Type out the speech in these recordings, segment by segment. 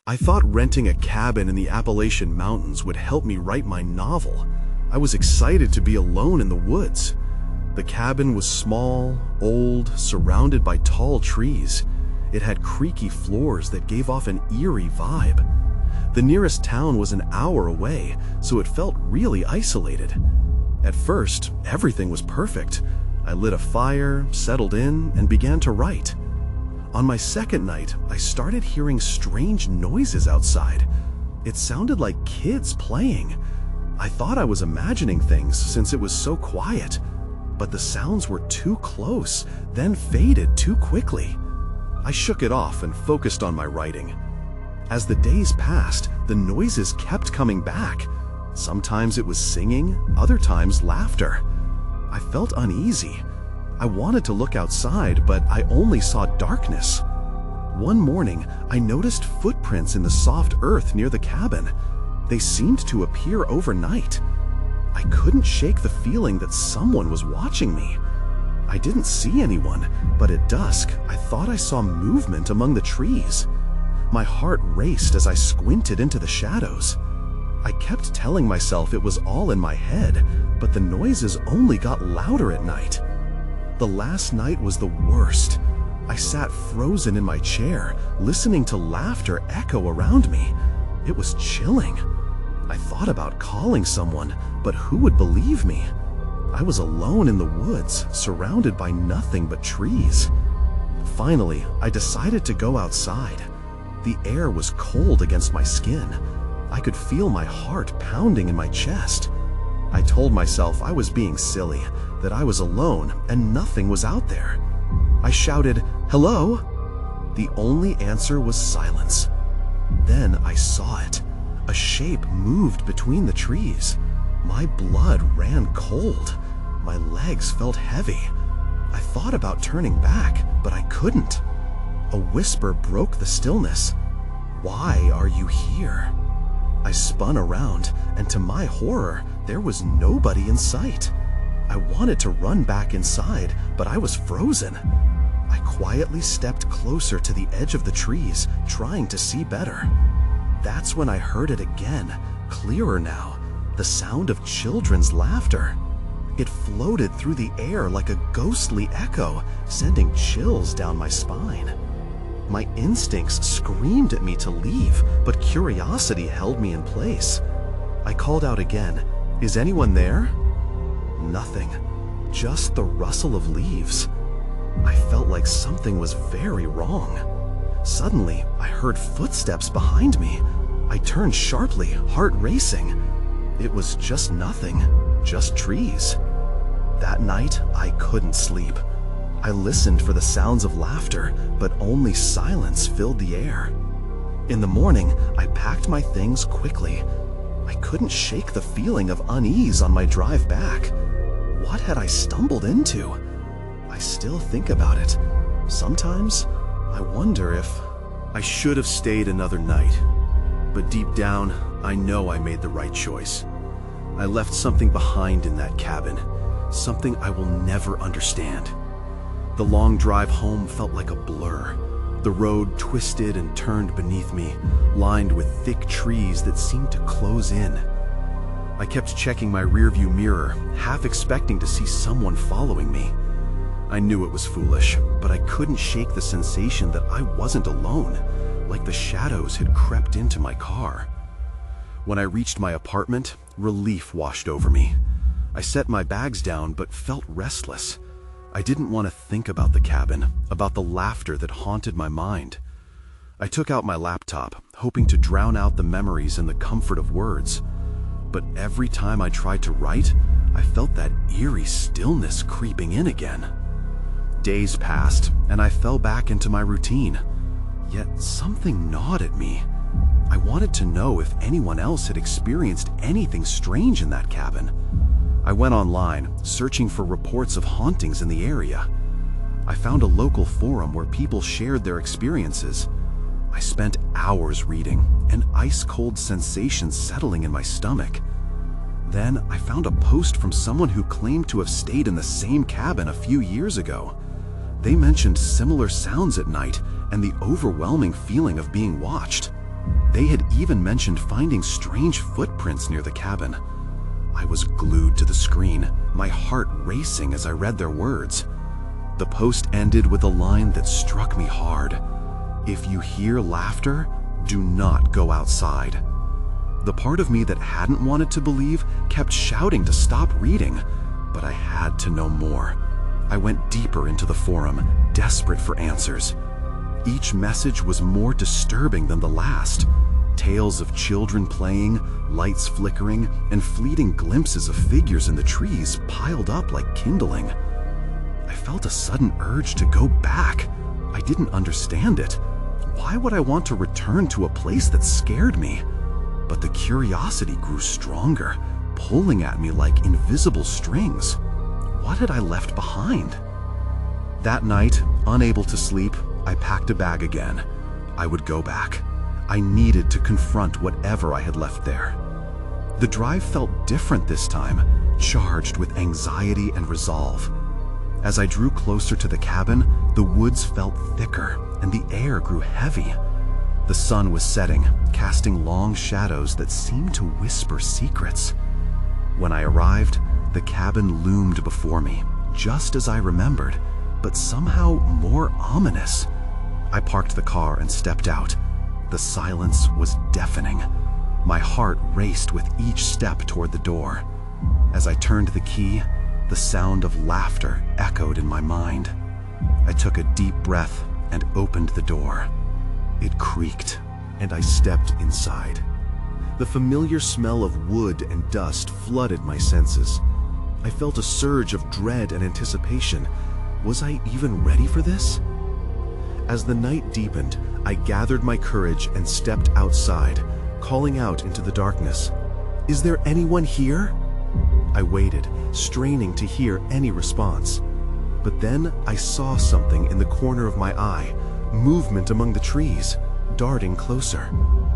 I thought renting a cabin in the Appalachian Mountains would help me write my novel. I was excited to be alone in the woods. The cabin was small, old, surrounded by tall trees. It had creaky floors that gave off an eerie vibe. The nearest town was an hour away, so it felt really isolated. At first, everything was perfect. I lit a fire, settled in, and began to write. On my second night, I started hearing strange noises outside. It sounded like kids playing. I thought I was imagining things since it was so quiet, but the sounds were too close, then faded too quickly. I shook it off and focused on my writing. As the days passed, the noises kept coming back. Sometimes it was singing, other times laughter. I felt uneasy. I wanted to look outside, but I only saw darkness. One morning, I noticed footprints in the soft earth near the cabin. They seemed to appear overnight. I couldn't shake the feeling that someone was watching me. I didn't see anyone, but at dusk, I thought I saw movement among the trees. My heart raced as I squinted into the shadows. I kept telling myself it was all in my head, but the noises only got louder at night. The last night was the worst. I sat frozen in my chair, listening to laughter echo around me. It was chilling. I thought about calling someone, but who would believe me? I was alone in the woods, surrounded by nothing but trees. Finally, I decided to go outside. The air was cold against my skin. I could feel my heart pounding in my chest. I told myself I was being silly, that I was alone and nothing was out there. I shouted, "Hello?" The only answer was silence. Then I saw it. A shape moved between the trees. My blood ran cold. My legs felt heavy. I thought about turning back, but I couldn't. A whisper broke the stillness. "Why are you here?" I spun around, and to my horror, there was nobody in sight. I wanted to run back inside, but I was frozen. I quietly stepped closer to the edge of the trees, trying to see better. That's when I heard it again, clearer now, the sound of children's laughter. It floated through the air like a ghostly echo, sending chills down my spine. My instincts screamed at me to leave, but curiosity held me in place. I called out again, "Is anyone there?" Nothing, just the rustle of leaves. I felt like something was very wrong. Suddenly, I heard footsteps behind me. I turned sharply, heart racing. It was just nothing, just trees. That night, I couldn't sleep. I listened for the sounds of laughter, but only silence filled the air. In the morning, I packed my things quickly. I couldn't shake the feeling of unease on my drive back. What had I stumbled into? I still think about it. Sometimes, I wonder if I should have stayed another night. But deep down, I know I made the right choice. I left something behind in that cabin, something I will never understand. The long drive home felt like a blur. The road twisted and turned beneath me, lined with thick trees that seemed to close in. I kept checking my rearview mirror, half expecting to see someone following me. I knew it was foolish, but I couldn't shake the sensation that I wasn't alone, like the shadows had crept into my car. When I reached my apartment, relief washed over me. I set my bags down but felt restless. I didn't want to think about the cabin, about the laughter that haunted my mind. I took out my laptop, hoping to drown out the memories in the comfort of words. But every time I tried to write, I felt that eerie stillness creeping in again. Days passed, and I fell back into my routine. Yet something gnawed at me. I wanted to know if anyone else had experienced anything strange in that cabin. I went online, searching for reports of hauntings in the area. I found a local forum where people shared their experiences. I spent hours reading, an ice-cold sensation settling in my stomach. Then I found a post from someone who claimed to have stayed in the same cabin a few years ago. They mentioned similar sounds at night and the overwhelming feeling of being watched. They had even mentioned finding strange footprints near the cabin. I was glued to the screen, my heart racing as I read their words. The post ended with a line that struck me hard. "If you hear laughter, do not go outside." The part of me that hadn't wanted to believe kept shouting to stop reading, but I had to know more. I went deeper into the forum, desperate for answers. Each message was more disturbing than the last. Tales of children playing, lights flickering, and fleeting glimpses of figures in the trees piled up like kindling. I felt a sudden urge to go back. I didn't understand it. Why would I want to return to a place that scared me? But the curiosity grew stronger, pulling at me like invisible strings. What had I left behind? That night, unable to sleep, I packed a bag again. I would go back. I needed to confront whatever I had left there. The drive felt different this time, charged with anxiety and resolve. As I drew closer to the cabin, the woods felt thicker and the air grew heavy. The sun was setting, casting long shadows that seemed to whisper secrets. When I arrived, the cabin loomed before me, just as I remembered, but somehow more ominous. I parked the car and stepped out. The silence was deafening. My heart raced with each step toward the door. As I turned the key, the sound of laughter echoed in my mind. I took a deep breath and opened the door. It creaked, and I stepped inside. The familiar smell of wood and dust flooded my senses. I felt a surge of dread and anticipation. Was I even ready for this? As the night deepened, I gathered my courage and stepped outside, calling out into the darkness. "Is there anyone here?" I waited, straining to hear any response. But then I saw something in the corner of my eye, movement among the trees, darting closer.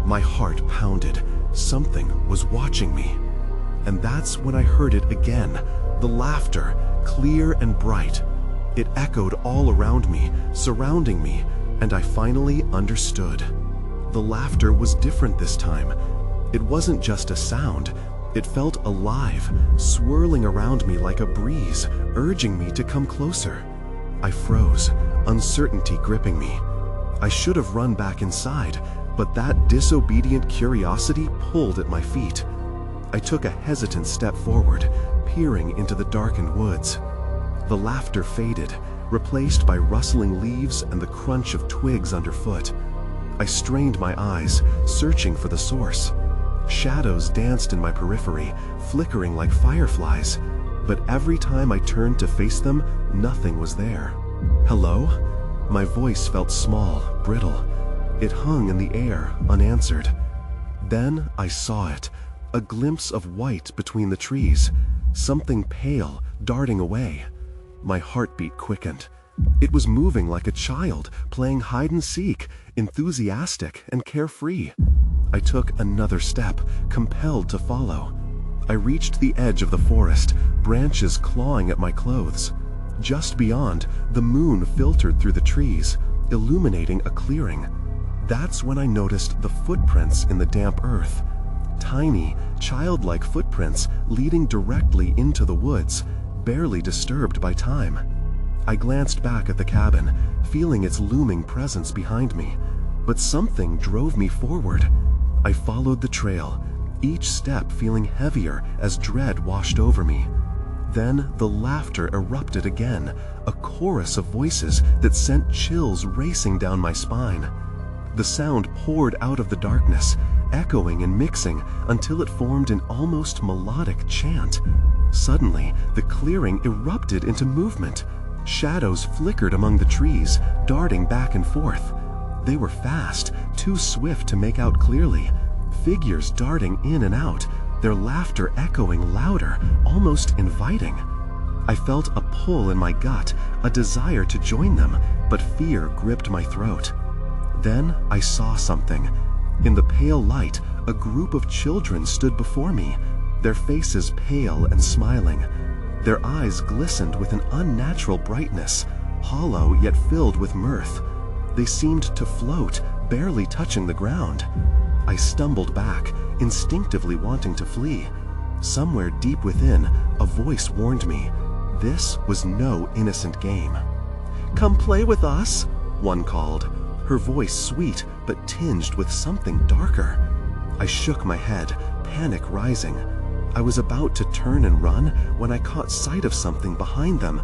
My heart pounded. Something was watching me. And that's when I heard it again, the laughter, clear and bright. It echoed all around me, surrounding me, and I finally understood. The laughter was different this time. It wasn't just a sound. It felt alive, swirling around me like a breeze, urging me to come closer. I froze, uncertainty gripping me. I should have run back inside, but that disobedient curiosity pulled at my feet. I took a hesitant step forward, peering into the darkened woods. The laughter faded, replaced by rustling leaves and the crunch of twigs underfoot. I strained my eyes, searching for the source. Shadows danced in my periphery, flickering like fireflies, but every time I turned to face them, nothing was there. "Hello?" My voice felt small, brittle. It hung in the air, unanswered. Then I saw it, a glimpse of white between the trees, something pale darting away. My heartbeat quickened. It was moving like a child, playing hide and seek, enthusiastic and carefree. I took another step, compelled to follow. I reached the edge of the forest, branches clawing at my clothes. Just beyond, the moon filtered through the trees, illuminating a clearing. That's when I noticed the footprints in the damp earth. Tiny, childlike footprints leading directly into the woods, barely disturbed by time. I glanced back at the cabin, feeling its looming presence behind me, but something drove me forward. I followed the trail, each step feeling heavier as dread washed over me. Then the laughter erupted again, a chorus of voices that sent chills racing down my spine. The sound poured out of the darkness, echoing and mixing until it formed an almost melodic chant. Suddenly, the clearing erupted into movement. Shadows flickered among the trees, darting back and forth. They were fast, too swift to make out clearly. Figures darting in and out, their laughter echoing louder, almost inviting. I felt a pull in my gut, a desire to join them, but fear gripped my throat. Then I saw something. In the pale light, a group of children stood before me, their faces pale and smiling. Their eyes glistened with an unnatural brightness, hollow yet filled with mirth. They seemed to float, barely touching the ground. I stumbled back, instinctively wanting to flee. Somewhere deep within, a voice warned me. This was no innocent game. "Come play with us," one called, her voice sweet but tinged with something darker. I shook my head, panic rising. I was about to turn and run when I caught sight of something behind them,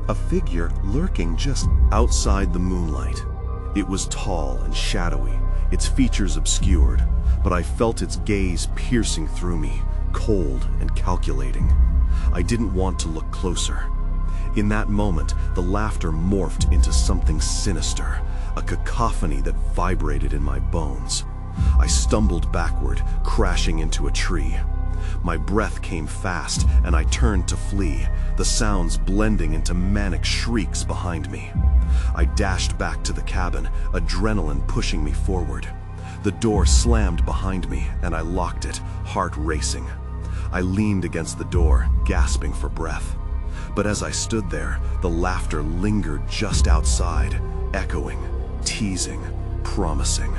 a figure lurking just outside the moonlight. It was tall and shadowy, its features obscured, but I felt its gaze piercing through me, cold and calculating. I didn't want to look closer. In that moment, the laughter morphed into something sinister, a cacophony that vibrated in my bones. I stumbled backward, crashing into a tree. My breath came fast, and I turned to flee, the sounds blending into manic shrieks behind me. I dashed back to the cabin, adrenaline pushing me forward. The door slammed behind me, and I locked it, heart racing. I leaned against the door, gasping for breath. But as I stood there, the laughter lingered just outside, echoing, teasing, promising.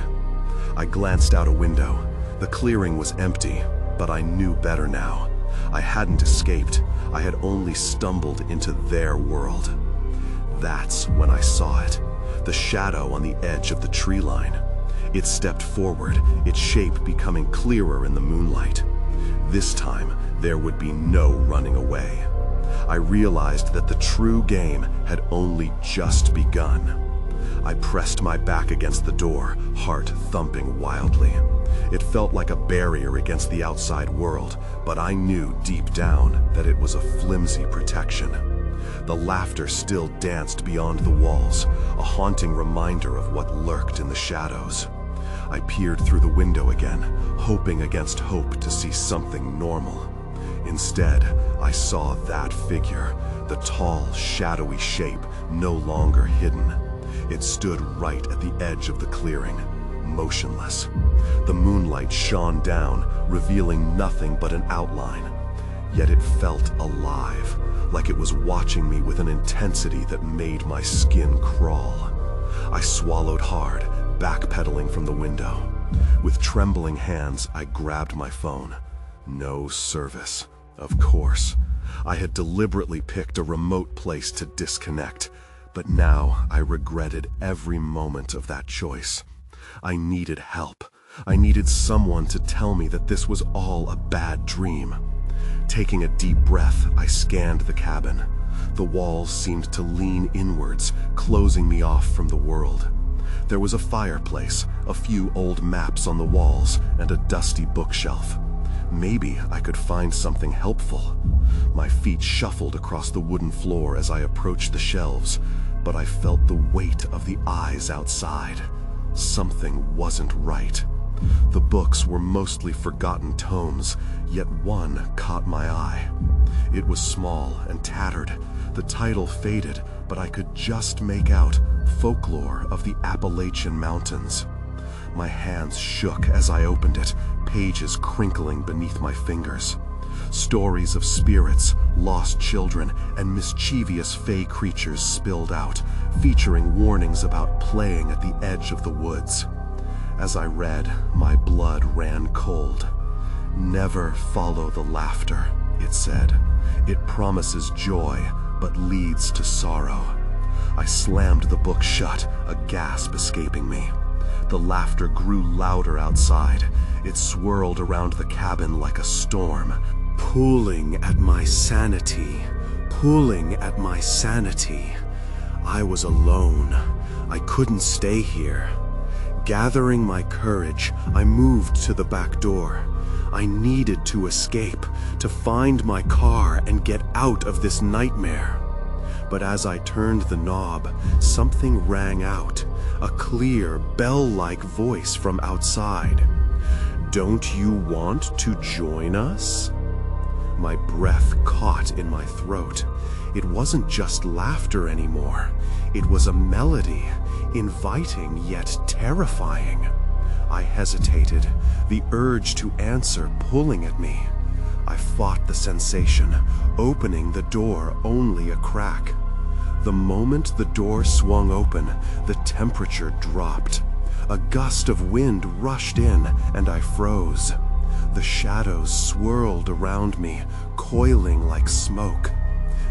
I glanced out a window. The clearing was empty, but I knew better now. I hadn't escaped. I had only stumbled into their world. That's when I saw it, the shadow on the edge of the tree line. It stepped forward, its shape becoming clearer in the moonlight. This time, there would be no running away. I realized that the true game had only just begun. I pressed my back against the door, heart thumping wildly. It felt like a barrier against the outside world, but I knew deep down that it was a flimsy protection. The laughter still danced beyond the walls, a haunting reminder of what lurked in the shadows. I peered through the window again, hoping against hope to see something normal. Instead, I saw that figure, the tall, shadowy shape, no longer hidden. It stood right at the edge of the clearing, motionless. The moonlight shone down, revealing nothing but an outline. Yet it felt alive, like it was watching me with an intensity that made my skin crawl. I swallowed hard, backpedaling from the window. With trembling hands, I grabbed my phone. No service. Of course. I had deliberately picked a remote place to disconnect, but now I regretted every moment of that choice. I needed help. I needed someone to tell me that this was all a bad dream. Taking a deep breath, I scanned the cabin. The walls seemed to lean inwards, closing me off from the world. There was a fireplace, a few old maps on the walls, and a dusty bookshelf. Maybe I could find something helpful. My feet shuffled across the wooden floor as I approached the shelves, but I felt the weight of the eyes outside. Something wasn't right. The books were mostly forgotten tomes, yet one caught my eye. It was small and tattered, the title faded, but I could just make out Folklore of the Appalachian Mountains. My hands shook as I opened it, pages crinkling beneath my fingers. Stories of spirits, lost children, and mischievous fey creatures spilled out, featuring warnings about playing at the edge of the woods. As I read, my blood ran cold. "Never follow the laughter," it said. "It promises joy, but leads to sorrow." I slammed the book shut, a gasp escaping me. The laughter grew louder outside. It swirled around the cabin like a storm, pulling at my sanity, pulling at my sanity. I was alone. I couldn't stay here. Gathering my courage, I moved to the back door. I needed to escape, to find my car and get out of this nightmare. But as I turned the knob, something rang out, a clear, bell-like voice from outside. "Don't you want to join us?" My breath caught in my throat. It wasn't just laughter anymore. It was a melody, inviting yet terrifying. I hesitated, the urge to answer pulling at me. I fought the sensation, opening the door only a crack. The moment the door swung open, the temperature dropped. A gust of wind rushed in, and I froze. The shadows swirled around me, coiling like smoke.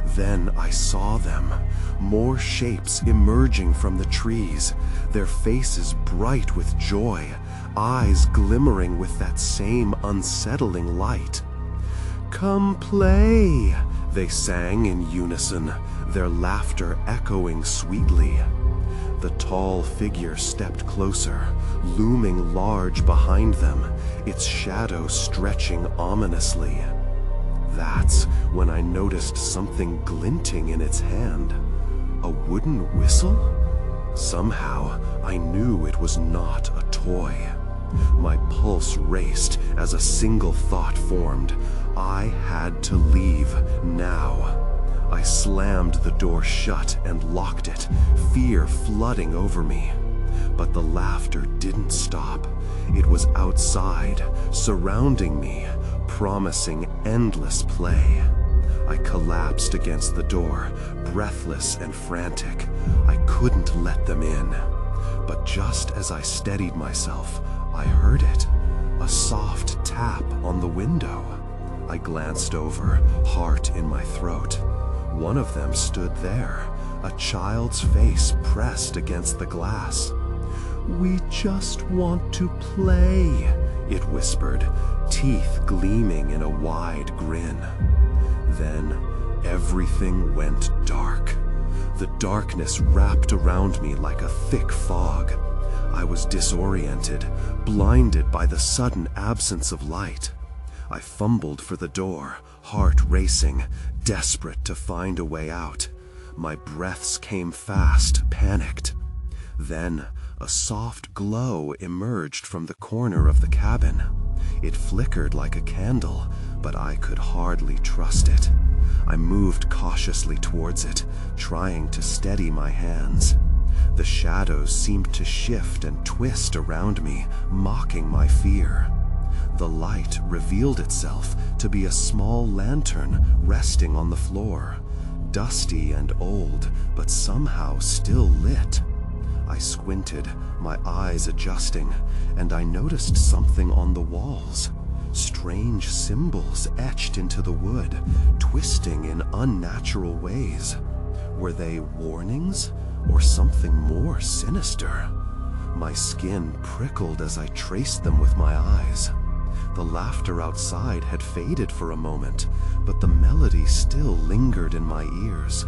Then I saw them, more shapes emerging from the trees, their faces bright with joy, eyes glimmering with that same unsettling light. "Come play," they sang in unison, their laughter echoing sweetly. The tall figure stepped closer, looming large behind them, its shadow stretching ominously. That's when I noticed something glinting in its hand. A wooden whistle? Somehow, I knew it was not a toy. My pulse raced as a single thought formed. I had to leave now. I slammed the door shut and locked it, fear flooding over me. But the laughter didn't stop. It was outside, surrounding me, promising endless play. I collapsed against the door, breathless and frantic. I couldn't let them in. But just as I steadied myself, I heard it, a soft tap on the window. I glanced over, heart in my throat. One of them stood there, a child's face pressed against the glass. "We just want to play," it whispered, teeth gleaming in a wide grin. Then everything went dark. The darkness wrapped around me like a thick fog. I was disoriented, blinded by the sudden absence of light. I fumbled for the door, heart racing, desperate to find a way out. My breaths came fast, panicked. Then a soft glow emerged from the corner of the cabin. It flickered like a candle, but I could hardly trust it. I moved cautiously towards it, trying to steady my hands. The shadows seemed to shift and twist around me, mocking my fear. The light revealed itself to be a small lantern resting on the floor, dusty and old, but somehow still lit. I squinted, my eyes adjusting, and I noticed something on the walls. Strange symbols etched into the wood, twisting in unnatural ways. Were they warnings, or something more sinister? My skin prickled as I traced them with my eyes. The laughter outside had faded for a moment, but the melody still lingered in my ears.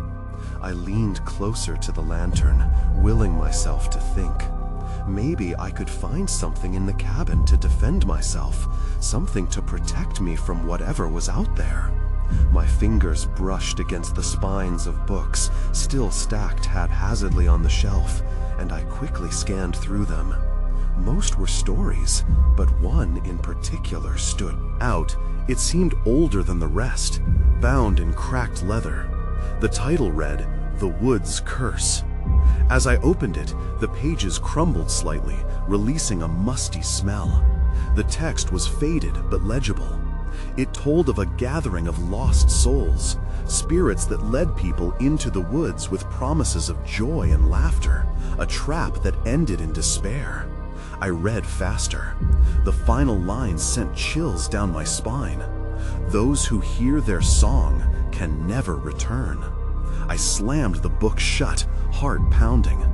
I leaned closer to the lantern, willing myself to think. Maybe I could find something in the cabin to defend myself, something to protect me from whatever was out there. My fingers brushed against the spines of books, still stacked haphazardly on the shelf, and I quickly scanned through them. Most were stories, but one in particular stood out. It seemed older than the rest, bound in cracked leather. The title read, "The Wood's Curse." As I opened it, the pages crumbled slightly, releasing a musty smell. The text was faded but legible. It told of a gathering of lost souls, spirits that led people into the woods with promises of joy and laughter, a trap that ended in despair. I read faster. The final lines sent chills down my spine. Those who hear their song can never return. I slammed the book shut, heart pounding.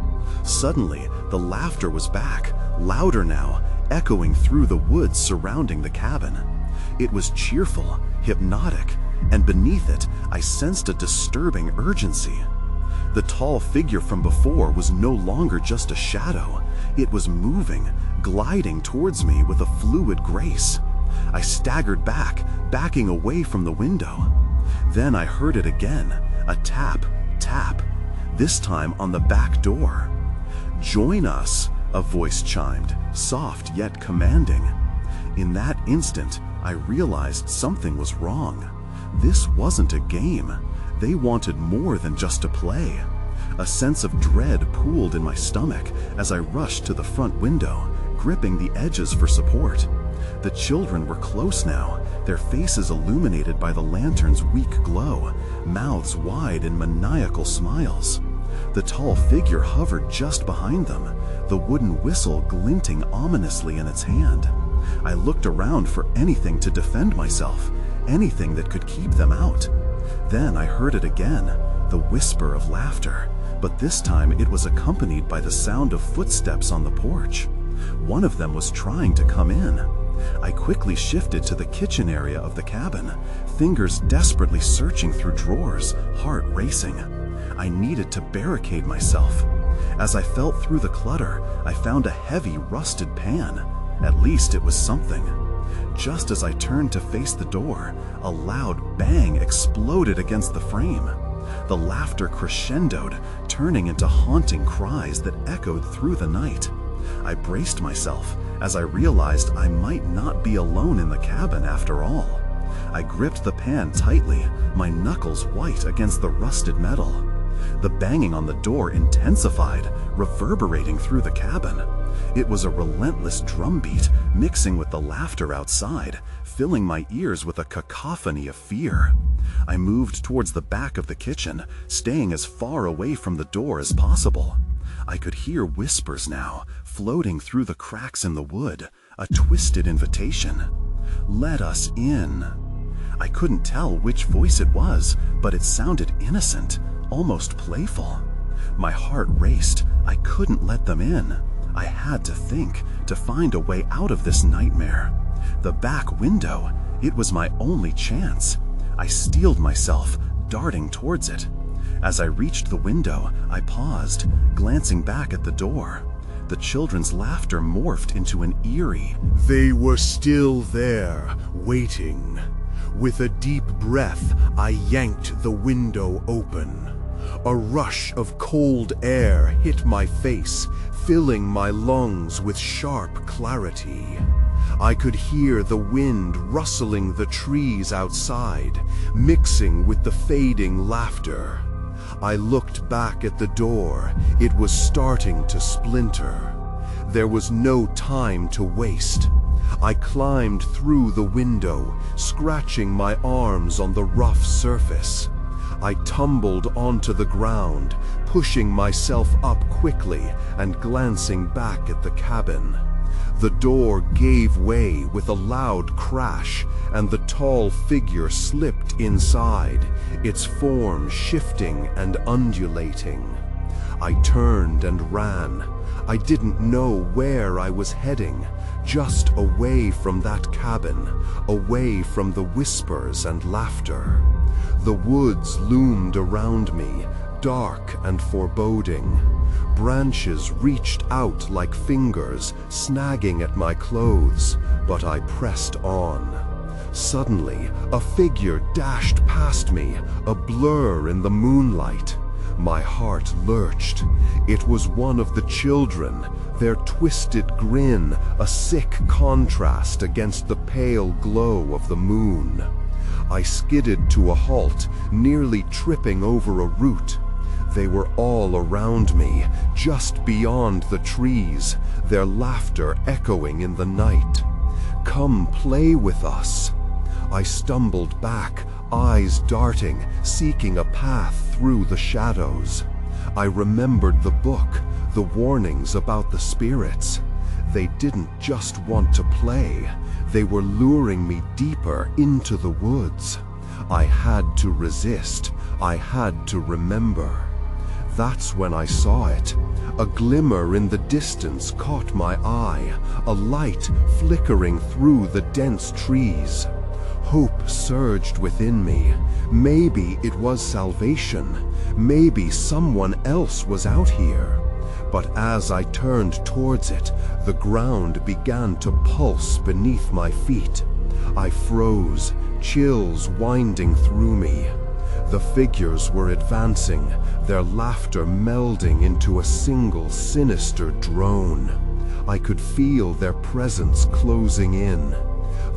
Suddenly, the laughter was back, louder now, echoing through the woods surrounding the cabin. It was cheerful, hypnotic, and beneath it, I sensed a disturbing urgency. The tall figure from before was no longer just a shadow. It was moving, gliding towards me with a fluid grace. I staggered back, backing away from the window. Then I heard it again, a tap, tap, this time on the back door. "Join us," a voice chimed, soft yet commanding. In that instant, I realized something was wrong. This wasn't a game. They wanted more than just to play. A sense of dread pooled in my stomach as I rushed to the front window, gripping the edges for support. The children were close now, their faces illuminated by the lantern's weak glow, mouths wide in maniacal smiles. The tall figure hovered just behind them, the wooden whistle glinting ominously in its hand. I looked around for anything to defend myself, anything that could keep them out. Then I heard it again, the whisper of laughter, but this time it was accompanied by the sound of footsteps on the porch. One of them was trying to come in. I quickly shifted to the kitchen area of the cabin, fingers desperately searching through drawers, heart racing. I needed to barricade myself. As I felt through the clutter, I found a heavy, rusted pan. At least it was something. Just as I turned to face the door, a loud bang exploded against the frame. The laughter crescendoed, turning into haunting cries that echoed through the night. I braced myself as I realized I might not be alone in the cabin after all. I gripped the pan tightly, my knuckles white against the rusted metal. The banging on the door intensified, reverberating through the cabin. It was a relentless drumbeat, mixing with the laughter outside, filling my ears with a cacophony of fear. I moved towards the back of the kitchen, staying as far away from the door as possible. I could hear whispers now, floating through the cracks in the wood, a twisted invitation. "Let us in." I couldn't tell which voice it was, but it sounded innocent, almost playful. My heart raced. I couldn't let them in. I had to think, to find a way out of this nightmare. The back window, it was my only chance. I steeled myself, darting towards it. As I reached the window, I paused, glancing back at the door. The children's laughter morphed into an eerie, They were still there, waiting. With a deep breath, I yanked the window open. A rush of cold air hit my face, filling my lungs with sharp clarity. I could hear the wind rustling the trees outside, mixing with the fading laughter. I looked back at the door. It was starting to splinter. There was no time to waste. I climbed through the window, scratching my arms on the rough surface. I tumbled onto the ground, pushing myself up quickly and glancing back at the cabin. The door gave way with a loud crash, and the tall figure slipped inside, its form shifting and undulating. I turned and ran. I didn't know where I was heading, just away from that cabin, away from the whispers and laughter. The woods loomed around me, dark and foreboding. Branches reached out like fingers, snagging at my clothes, but I pressed on. Suddenly, a figure dashed past me, a blur in the moonlight. My heart lurched. It was one of the children, their twisted grin a sick contrast against the pale glow of the moon. I skidded to a halt, nearly tripping over a root. They were all around me, just beyond the trees, their laughter echoing in the night. "Come play with us." I stumbled back, eyes darting, seeking a path through the shadows. I remembered the book, the warnings about the spirits. They didn't just want to play. They were luring me deeper into the woods. I had to resist. I had to remember. That's when I saw it. A glimmer in the distance caught my eye, a light flickering through the dense trees. Hope surged within me. Maybe it was salvation. Maybe someone else was out here. But as I turned towards it, the ground began to pulse beneath my feet. I froze, chills winding through me. The figures were advancing, their laughter melding into a single sinister drone. I could feel their presence closing in.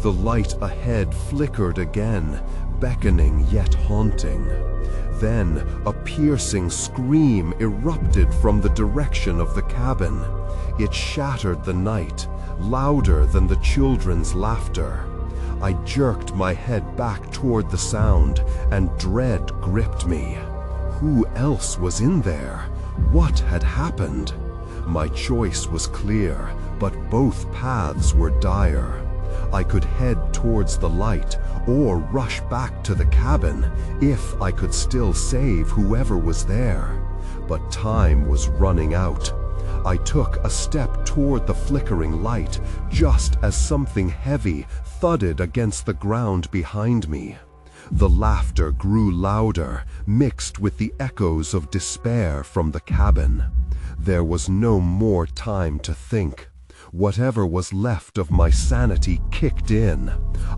The light ahead flickered again, beckoning yet haunting. Then a piercing scream erupted from the direction of the cabin. It shattered the night, louder than the children's laughter. I jerked my head back toward the sound, and dread gripped me. Who else was in there? What had happened? My choice was clear, but both paths were dire. I could head towards the light or rush back to the cabin if I could still save whoever was there. But time was running out. I took a step toward the flickering light just as something heavy thudded against the ground behind me. The laughter grew louder, mixed with the echoes of despair from the cabin. There was no more time to think. Whatever was left of my sanity kicked in.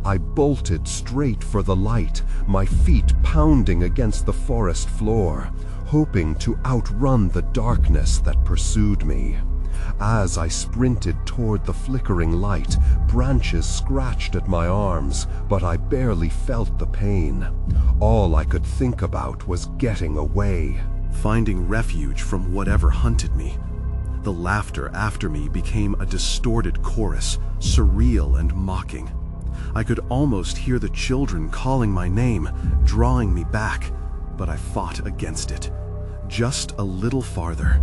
I bolted straight for the light, my feet pounding against the forest floor, hoping to outrun the darkness that pursued me. As I sprinted toward the flickering light, branches scratched at my arms, but I barely felt the pain. All I could think about was getting away. Finding refuge from whatever hunted me. The laughter after me became a distorted chorus, surreal and mocking. I could almost hear the children calling my name, drawing me back, but I fought against it. Just a little farther.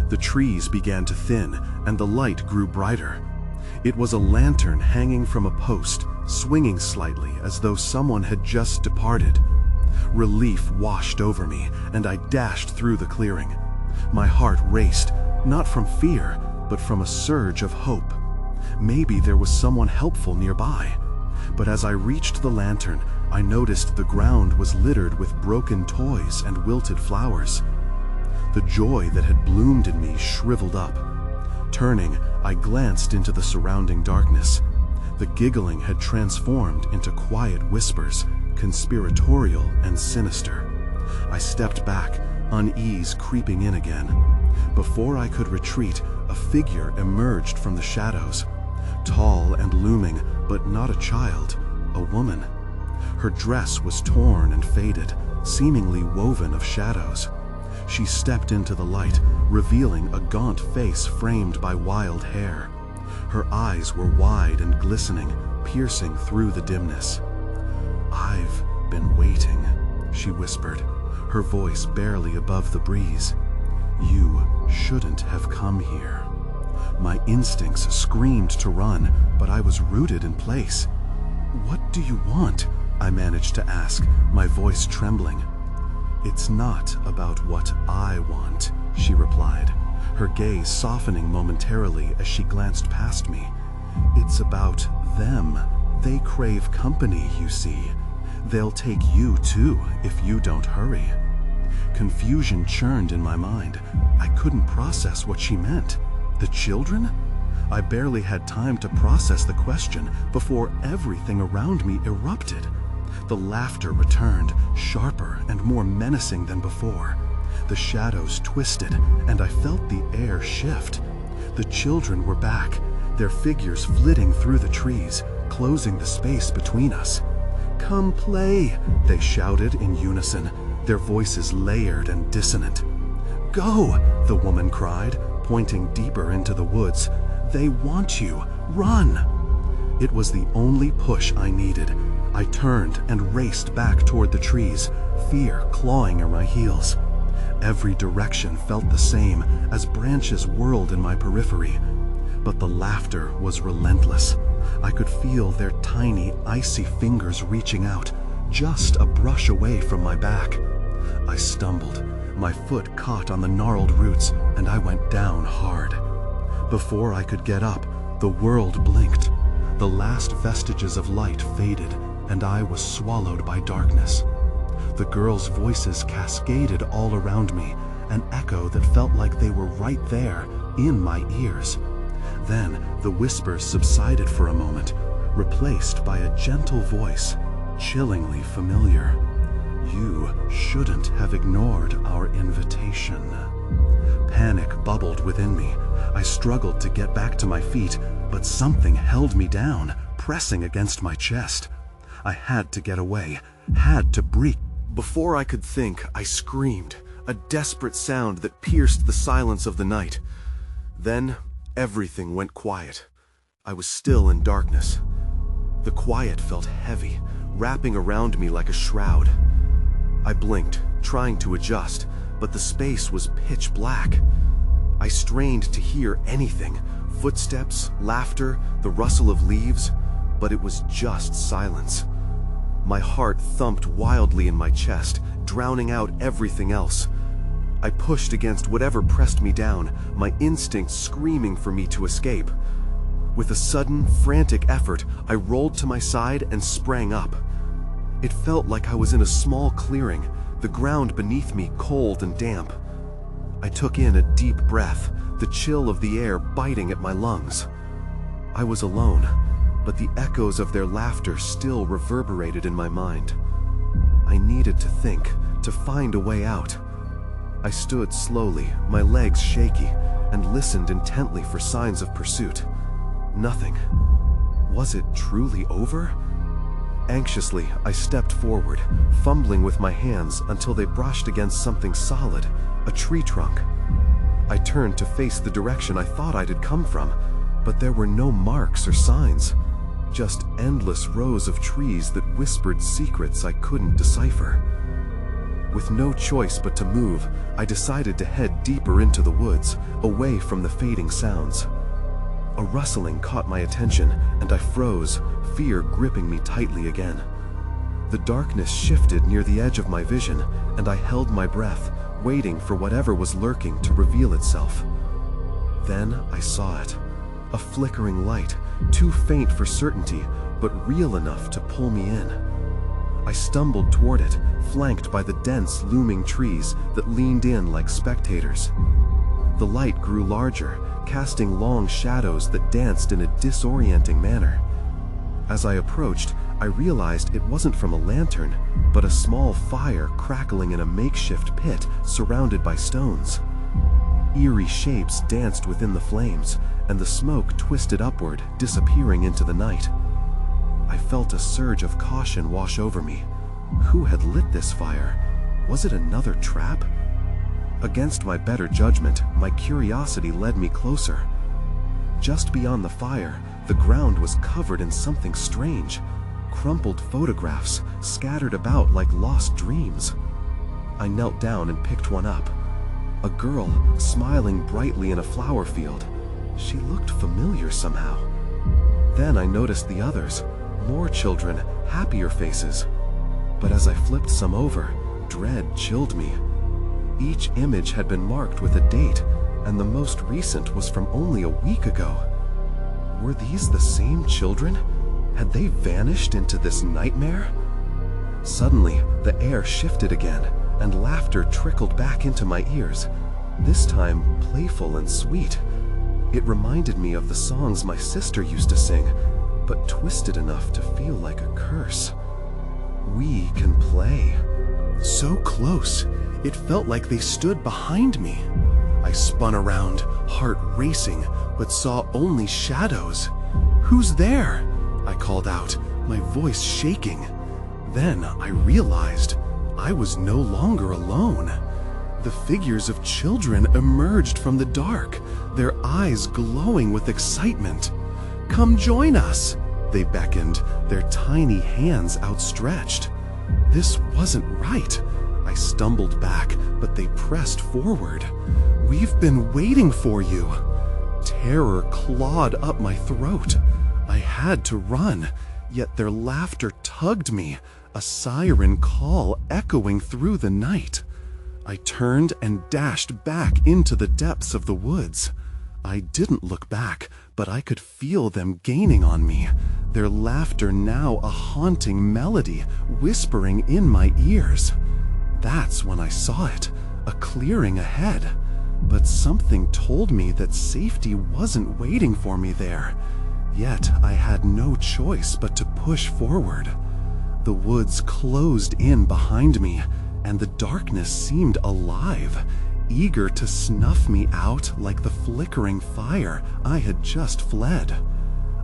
The trees began to thin, and the light grew brighter. It was a lantern hanging from a post, swinging slightly as though someone had just departed. Relief washed over me, and I dashed through the clearing. My heart raced, not from fear, but from a surge of hope. Maybe there was someone helpful nearby. But as I reached the lantern, I noticed the ground was littered with broken toys and wilted flowers. The joy that had bloomed in me shriveled up. Turning, I glanced into the surrounding darkness. The giggling had transformed into quiet whispers, conspiratorial and sinister. I stepped back, unease creeping in again. Before I could retreat, a figure emerged from the shadows. Tall and looming, but not a child, a woman. Her dress was torn and faded, seemingly woven of shadows. She stepped into the light, revealing a gaunt face framed by wild hair. Her eyes were wide and glistening, piercing through the dimness. "I've been waiting," she whispered, her voice barely above the breeze. "You shouldn't have come here." My instincts screamed to run, but I was rooted in place. "What do you want?" I managed to ask, my voice trembling. "It's not about what I want," she replied, her gaze softening momentarily as she glanced past me. "It's about them. They crave company, you see. They'll take you too if you don't hurry." Confusion churned in my mind. I couldn't process what she meant. The children? I barely had time to process the question before everything around me erupted. The laughter returned, sharper and more menacing than before. The shadows twisted, and I felt the air shift. The children were back, their figures flitting through the trees, closing the space between us. "Come play," they shouted in unison, their voices layered and dissonant. "Go," the woman cried, pointing deeper into the woods. "They want you. Run!" It was the only push I needed. I turned and raced back toward the trees, fear clawing at my heels. Every direction felt the same as branches whirled in my periphery. But the laughter was relentless. I could feel their tiny, icy fingers reaching out, just a brush away from my back. I stumbled. My foot caught on the gnarled roots, and I went down hard. Before I could get up, the world blinked. The last vestiges of light faded, and I was swallowed by darkness. The girls' voices cascaded all around me, an echo that felt like they were right there, in my ears. Then the whispers subsided for a moment, replaced by a gentle voice, chillingly familiar. "You shouldn't have ignored our invitation." Panic bubbled within me. I struggled to get back to my feet, but something held me down, pressing against my chest. I had to get away, had to breathe. Before I could think, I screamed, a desperate sound that pierced the silence of the night. Then everything went quiet. I was still in darkness. The quiet felt heavy, wrapping around me like a shroud. I blinked, trying to adjust, but the space was pitch black. I strained to hear anything, footsteps, laughter, the rustle of leaves, but it was just silence. My heart thumped wildly in my chest, drowning out everything else. I pushed against whatever pressed me down, my instincts screaming for me to escape. With a sudden, frantic effort, I rolled to my side and sprang up. It felt like I was in a small clearing, the ground beneath me cold and damp. I took in a deep breath, the chill of the air biting at my lungs. I was alone, but the echoes of their laughter still reverberated in my mind. I needed to think, to find a way out. I stood slowly, my legs shaky, and listened intently for signs of pursuit. Nothing. Was it truly over? Anxiously, I stepped forward, fumbling with my hands until they brushed against something solid, a tree trunk. I turned to face the direction I thought I had come from, but there were no marks or signs, just endless rows of trees that whispered secrets I couldn't decipher. With no choice but to move, I decided to head deeper into the woods, away from the fading sounds. A rustling caught my attention, and I froze, fear gripping me tightly again. The darkness shifted near the edge of my vision, and I held my breath, waiting for whatever was lurking to reveal itself. Then I saw it. A flickering light, too faint for certainty, but real enough to pull me in. I stumbled toward it, flanked by the dense, looming trees that leaned in like spectators. The light grew larger, casting long shadows that danced in a disorienting manner. As I approached, I realized it wasn't from a lantern, but a small fire crackling in a makeshift pit surrounded by stones. Eerie shapes danced within the flames, and the smoke twisted upward, disappearing into the night. I felt a surge of caution wash over me. Who had lit this fire? Was it another trap? Against my better judgment, my curiosity led me closer. Just beyond the fire, the ground was covered in something strange. Crumpled photographs scattered about like lost dreams. I knelt down and picked one up. A girl smiling brightly in a flower field. She looked familiar somehow. Then I noticed the others, more children, happier faces. But as I flipped some over, dread chilled me. Each image had been marked with a date, and the most recent was from only a week ago. Were these the same children? Had they vanished into this nightmare? Suddenly, the air shifted again, and laughter trickled back into my ears, this time playful and sweet. It reminded me of the songs my sister used to sing, but twisted enough to feel like a curse. We can play. So close, it felt like they stood behind me. I spun around, heart racing, but saw only shadows. "Who's there?" I called out, my voice shaking. Then I realized I was no longer alone. The figures of children emerged from the dark, their eyes glowing with excitement. "Come join us," they beckoned, their tiny hands outstretched. This wasn't right. I stumbled back, but they pressed forward. "We've been waiting for you." Terror clawed up my throat. I had to run, yet their laughter tugged me, a siren call echoing through the night. I turned and dashed back into the depths of the woods. I didn't look back, but I could feel them gaining on me, their laughter now a haunting melody whispering in my ears. That's when I saw it, a clearing ahead. But something told me that safety wasn't waiting for me there. Yet I had no choice but to push forward. The woods closed in behind me, and the darkness seemed alive, eager to snuff me out like the flickering fire I had just fled.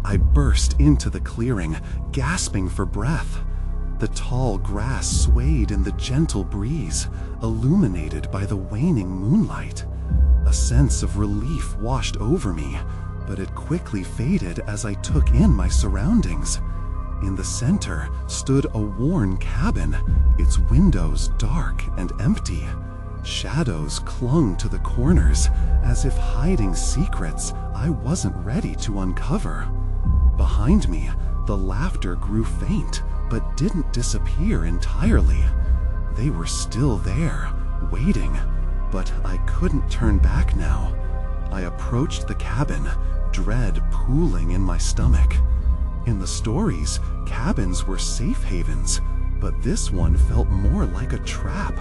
I burst into the clearing, gasping for breath. The tall grass swayed in the gentle breeze, illuminated by the waning moonlight. A sense of relief washed over me, but it quickly faded as I took in my surroundings. In the center stood a worn cabin, its windows dark and empty. Shadows clung to the corners, as if hiding secrets I wasn't ready to uncover. Behind me, the laughter grew faint, but didn't disappear entirely. They were still there, waiting, but I couldn't turn back now. I approached the cabin, dread pooling in my stomach. In the stories, cabins were safe havens, but this one felt more like a trap,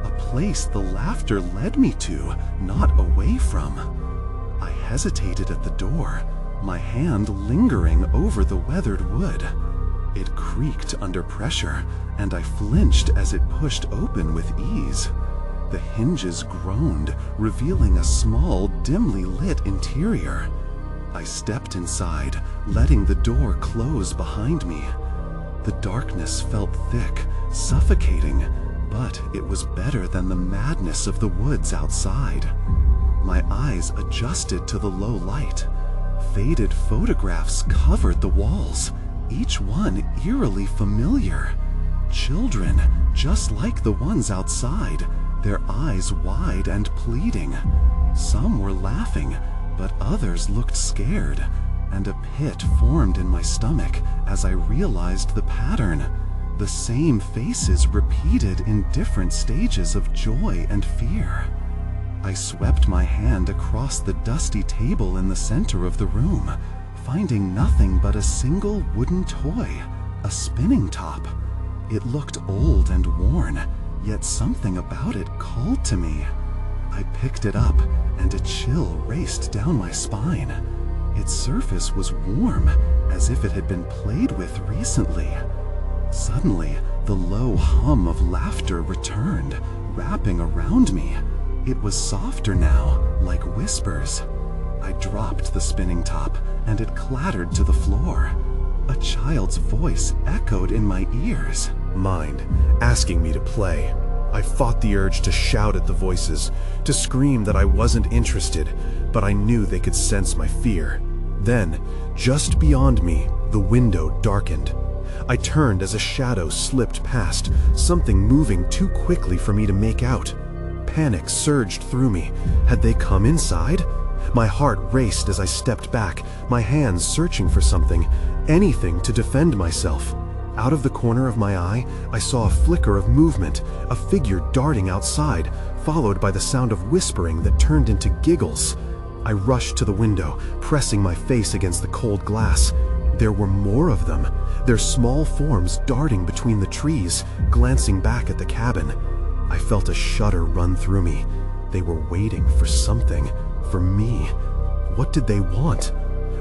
a place the laughter led me to, not away from. I hesitated at the door, my hand lingering over the weathered wood. It creaked under pressure, and I flinched as it pushed open with ease. The hinges groaned, revealing a small, dimly lit interior. I stepped inside, letting the door close behind me. The darkness felt thick, suffocating, but it was better than the madness of the woods outside. My eyes adjusted to the low light. Faded photographs covered the walls, each one eerily familiar. Children, just like the ones outside, their eyes wide and pleading. Some were laughing, but others looked scared, and a pit formed in my stomach as I realized the pattern. The same faces repeated in different stages of joy and fear. I swept my hand across the dusty table in the center of the room, finding nothing but a single wooden toy, a spinning top. It looked old and worn, yet something about it called to me. I picked it up, and a chill raced down my spine. Its surface was warm, as if it had been played with recently. Suddenly, the low hum of laughter returned, wrapping around me. It was softer now, like whispers. I dropped the spinning top, and it clattered to the floor. A child's voice echoed in my ears. Mind, asking me to play. I fought the urge to shout at the voices, to scream that I wasn't interested, but I knew they could sense my fear. Then, just beyond me, the window darkened. I turned as a shadow slipped past, something moving too quickly for me to make out. Panic surged through me. Had they come inside? My heart raced as I stepped back, my hands searching for something, anything to defend myself. Out of the corner of my eye, I saw a flicker of movement, a figure darting outside, followed by the sound of whispering that turned into giggles. I rushed to the window, pressing my face against the cold glass. There were more of them, their small forms darting between the trees, glancing back at the cabin. I felt a shudder run through me. They were waiting for something, for me. What did they want?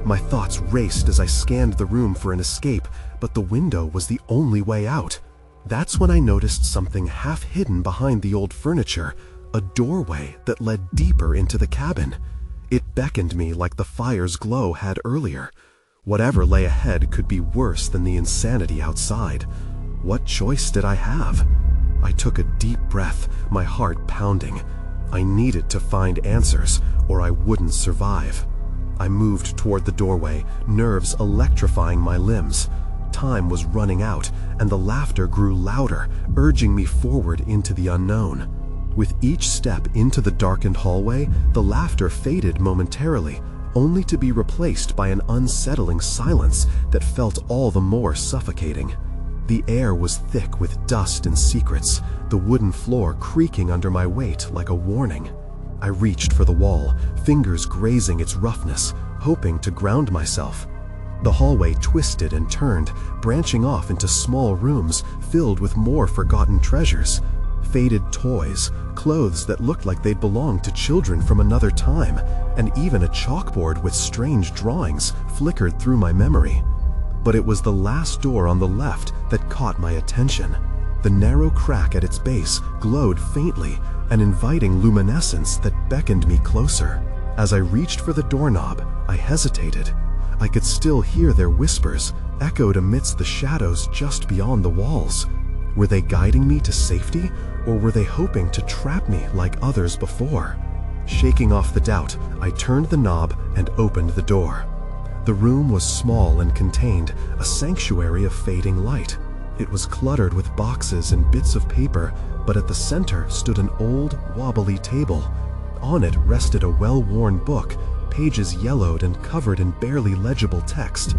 My thoughts raced as I scanned the room for an escape, but the window was the only way out. That's when I noticed something half hidden behind the old furniture, a doorway that led deeper into the cabin. It beckoned me like the fire's glow had earlier. Whatever lay ahead could be worse than the insanity outside. What choice did I have? I took a deep breath, my heart pounding. I needed to find answers, or I wouldn't survive. I moved toward the doorway, nerves electrifying my limbs. Time was running out, and the laughter grew louder, urging me forward into the unknown. With each step into the darkened hallway, the laughter faded momentarily, only to be replaced by an unsettling silence that felt all the more suffocating. The air was thick with dust and secrets, the wooden floor creaking under my weight like a warning. I reached for the wall, fingers grazing its roughness, hoping to ground myself. The hallway twisted and turned, branching off into small rooms filled with more forgotten treasures. Faded toys, clothes that looked like they'd belonged to children from another time, and even a chalkboard with strange drawings flickered through my memory. But it was the last door on the left that caught my attention. The narrow crack at its base glowed faintly, an inviting luminescence that beckoned me closer. As I reached for the doorknob, I hesitated. I could still hear their whispers, echoed amidst the shadows just beyond the walls. Were they guiding me to safety, or were they hoping to trap me like others before? Shaking off the doubt, I turned the knob and opened the door. The room was small and contained, a sanctuary of fading light. It was cluttered with boxes and bits of paper, but at the center stood an old, wobbly table. On it rested a well-worn book, pages yellowed and covered in barely legible text.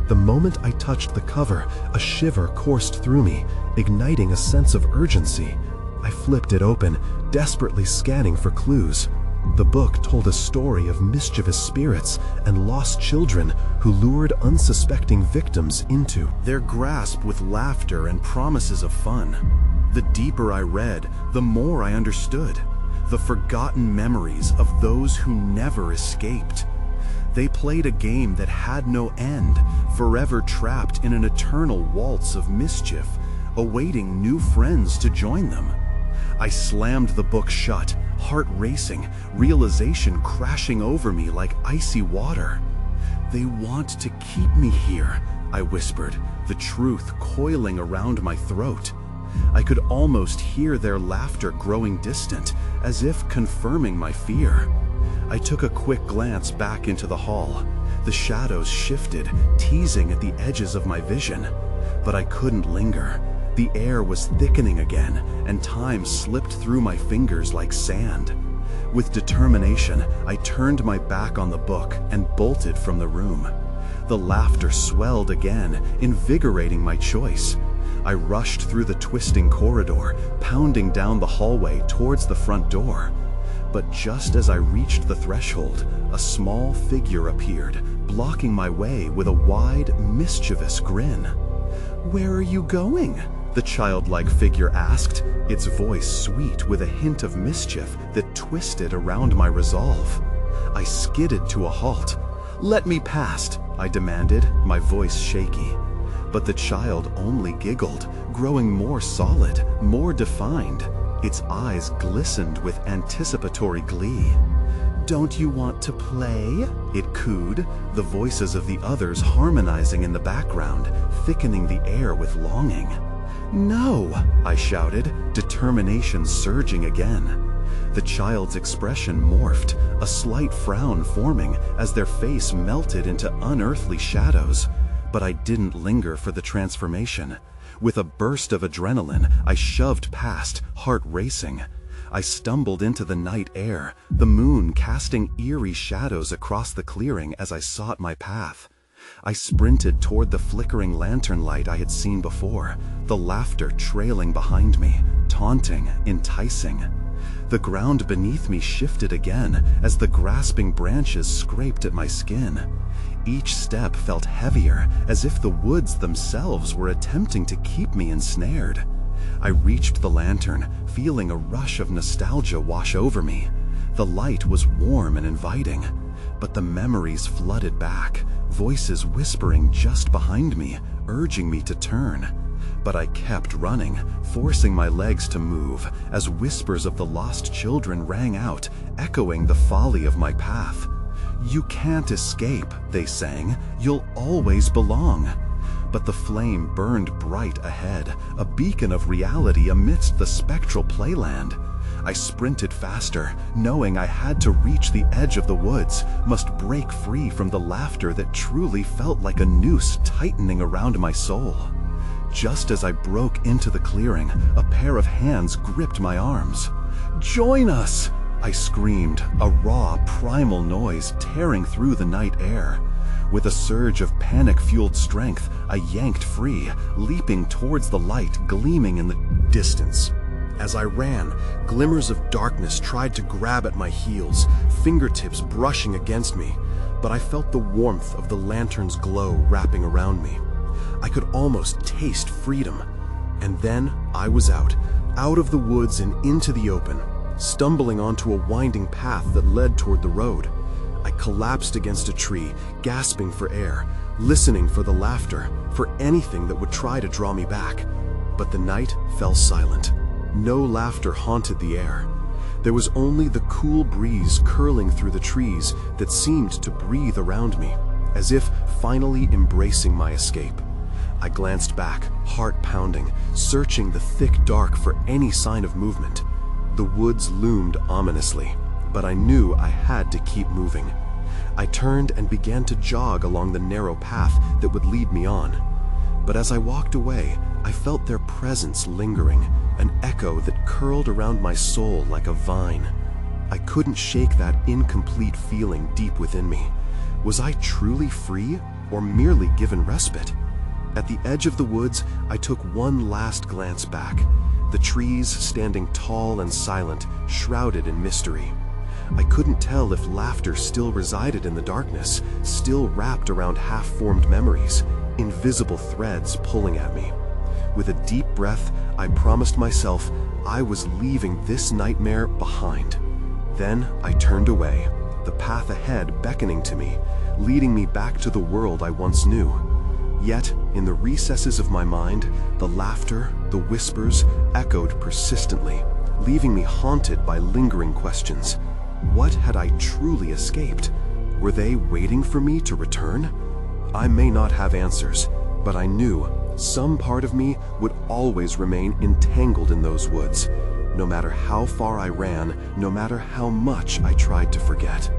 The moment I touched the cover, a shiver coursed through me, igniting a sense of urgency. I flipped it open, desperately scanning for clues. The book told a story of mischievous spirits and lost children who lured unsuspecting victims into their grasp with laughter and promises of fun. The deeper I read, the more I understood. The forgotten memories of those who never escaped. They played a game that had no end, forever trapped in an eternal waltz of mischief, awaiting new friends to join them. I slammed the book shut, heart racing, realization crashing over me like icy water. "They want to keep me here," I whispered, the truth coiling around my throat. I could almost hear their laughter growing distant, as if confirming my fear. I took a quick glance back into the hall. The shadows shifted, teasing at the edges of my vision. But I couldn't linger. The air was thickening again, and time slipped through my fingers like sand. With determination, I turned my back on the book and bolted from the room. The laughter swelled again, invigorating my choice. I rushed through the twisting corridor, pounding down the hallway towards the front door. But just as I reached the threshold, a small figure appeared, blocking my way with a wide, mischievous grin. "Where are you going?" the childlike figure asked, its voice sweet with a hint of mischief that twisted around my resolve. I skidded to a halt. "Let me past," I demanded, my voice shaky. But the child only giggled, growing more solid, more defined. Its eyes glistened with anticipatory glee. "Don't you want to play?" it cooed, the voices of the others harmonizing in the background, thickening the air with longing. "No," I shouted, determination surging again. The child's expression morphed, a slight frown forming as their face melted into unearthly shadows. But I didn't linger for the transformation. With a burst of adrenaline, I shoved past, heart racing. I stumbled into the night air, the moon casting eerie shadows across the clearing as I sought my path. I sprinted toward the flickering lantern light I had seen before, the laughter trailing behind me, taunting, enticing. The ground beneath me shifted again as the grasping branches scraped at my skin. Each step felt heavier, as if the woods themselves were attempting to keep me ensnared. I reached the lantern, feeling a rush of nostalgia wash over me. The light was warm and inviting, but the memories flooded back, voices whispering just behind me, urging me to turn. But I kept running, forcing my legs to move, as whispers of the lost children rang out, echoing the folly of my path. "You can't escape," they sang, "you'll always belong." But the flame burned bright ahead, a beacon of reality amidst the spectral playland. I sprinted faster, knowing I had to reach the edge of the woods, must break free from the laughter that truly felt like a noose tightening around my soul. Just as I broke into the clearing, a pair of hands gripped my arms. "Join us!" I screamed, a raw, primal noise tearing through the night air. With a surge of panic-fueled strength, I yanked free, leaping towards the light gleaming in the distance. As I ran, glimmers of darkness tried to grab at my heels, fingertips brushing against me, but I felt the warmth of the lantern's glow wrapping around me. I could almost taste freedom. And then I was out of the woods and into the open, stumbling onto a winding path that led toward the road. I collapsed against a tree, gasping for air, listening for the laughter, for anything that would try to draw me back. But the night fell silent. No laughter haunted the air. There was only the cool breeze curling through the trees that seemed to breathe around me, as if finally embracing my escape. I glanced back, heart pounding, searching the thick dark for any sign of movement. The woods loomed ominously, but I knew I had to keep moving. I turned and began to jog along the narrow path that would lead me on. But as I walked away, I felt their presence lingering, a an echo that curled around my soul like a vine. I couldn't shake that incomplete feeling deep within me. Was I truly free, or merely given respite? At the edge of the woods, I took one last glance back, the trees standing tall and silent, shrouded in mystery. I couldn't tell if laughter still resided in the darkness, still wrapped around half-formed memories, invisible threads pulling at me. With a deep breath, I promised myself I was leaving this nightmare behind. Then I turned away, the path ahead beckoning to me, leading me back to the world I once knew. Yet, in the recesses of my mind, the laughter, the whispers, echoed persistently, leaving me haunted by lingering questions. What had I truly escaped? Were they waiting for me to return? I may not have answers, but I knew some part of me would always remain entangled in those woods, no matter how far I ran, no matter how much I tried to forget.